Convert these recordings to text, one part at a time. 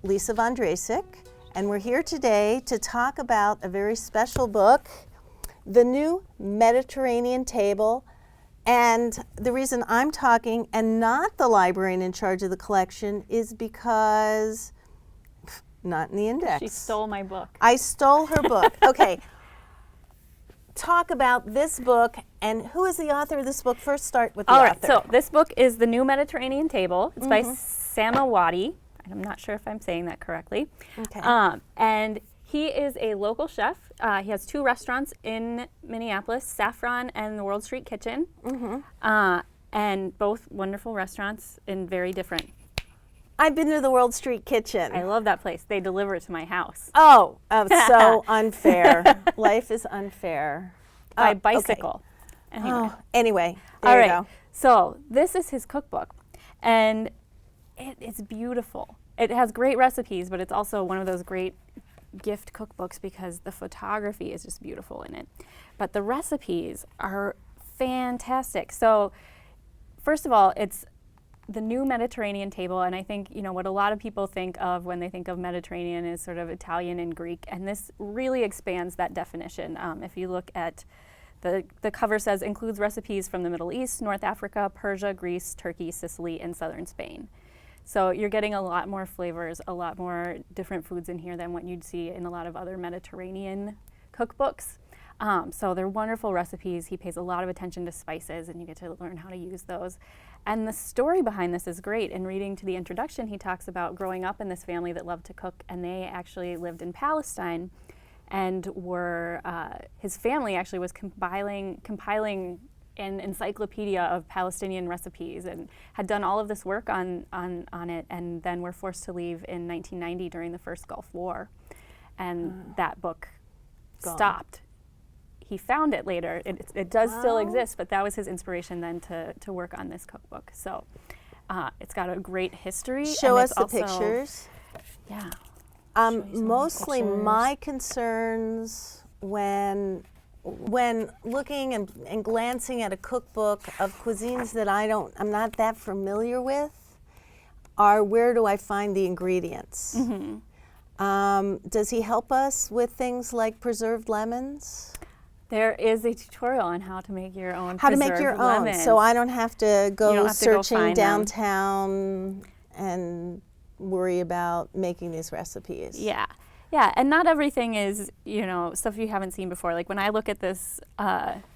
Lisa von Drasek, and we're here today to talk about a very special book, The New Mediterranean Table. And the reason I'm talking and not the librarian in charge of the collection is because not in the index. She stole my book. I stole her book. Okay. Talk about this book and who is the author of this book. First start with the author. All right, so this book is The New Mediterranean Table. It's by Sameh Wadi. I'm not sure if I'm saying that correctly. Okay. And he is a local chef. He has 2 restaurants in Minneapolis, Saffron and the World Street Kitchen. And both wonderful restaurants and very different. I've been to the World Street Kitchen. I love that place. They deliver it to my house. Oh, so unfair. Life is unfair. By bicycle. Okay. Anyway. Anyway, there you go. So this is his cookbook, and it's beautiful. It has great recipes, but it's also one of those great gift cookbooks because the photography is just beautiful in it. But the recipes are fantastic. So first of all, it's the new Mediterranean table, and I think, you know, what a lot of people think of when they think of Mediterranean is sort of Italian and Greek, and this really expands that definition. If you look at the cover says includes recipes from the Middle East, North Africa, Persia, Greece, Turkey, Sicily, and southern Spain. So you're getting a lot more flavors, a lot more different foods in here than what you'd see in a lot of other Mediterranean cookbooks. So they're wonderful recipes. He pays a lot of attention to spices, and you get to learn how to use those. And the story behind this is great. In reading to the introduction, he talks about growing up in this family that loved to cook, and they actually lived in Palestine, and were his family actually was compiling an encyclopedia of Palestinian recipes, and had done all of this work on it, and then were forced to leave in 1990 during the first Gulf War, and that book stopped. He found it later. It does still exist, but that was his inspiration then to work on this cookbook. So it's got a great history. Show us the pictures. Yeah. Mostly my concerns when looking and glancing at a cookbook of cuisines that I'm not that familiar with are where do I find the ingredients? Does he help us with things like preserved lemons? There is a tutorial on how to make your own How to make your own, so I don't have to go searching downtown and worry about making these recipes. Yeah, and not everything is, you know, stuff you haven't seen before. Like when I look at this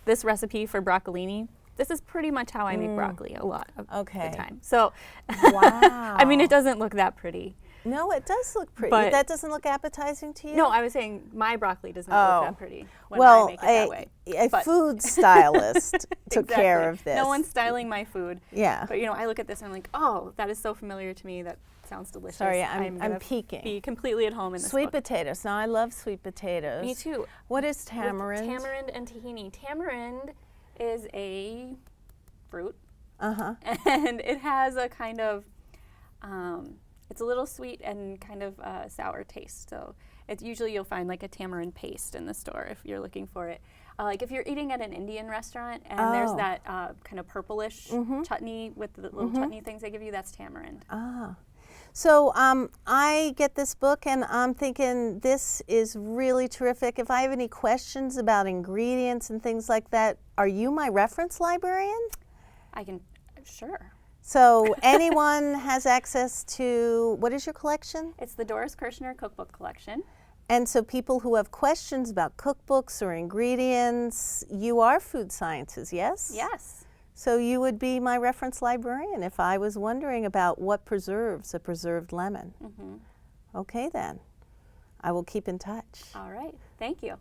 this recipe for broccolini, this is pretty much how I make broccoli a lot of the time. So, wow. I mean, it doesn't look that pretty. No, it does look pretty. But that doesn't look appetizing to you? No, I was saying my broccoli does not look that pretty when I make it that way. A food stylist took care of this. No one's styling my food. Yeah. But, you know, I look at this and I'm like, oh, that is so familiar to me. That sounds delicious. Sorry, I'm peeking. Be completely at home in this Sweet book. potatoes. Now, I love sweet potatoes. Me too. What is tamarind? With tamarind and tahini. Tamarind is a fruit. And it has a kind of, it's a little sweet and kind of sour taste. So it's usually you'll find like a tamarind paste in the store if you're looking for it. Like if you're eating at an Indian restaurant and there's that kind of purplish chutney with the little chutney things they give you, that's tamarind. So I get this book and I'm thinking this is really terrific. If I have any questions about ingredients and things like that, are you my reference librarian? Sure. So anyone has access to, what is your collection? It's the Doris Kirshner Cookbook Collection. And so people who have questions about cookbooks or ingredients, you are food sciences, yes? Yes. So you would be my reference librarian if I was wondering about what preserves a preserved lemon. Okay then, I will keep in touch. All right, thank you.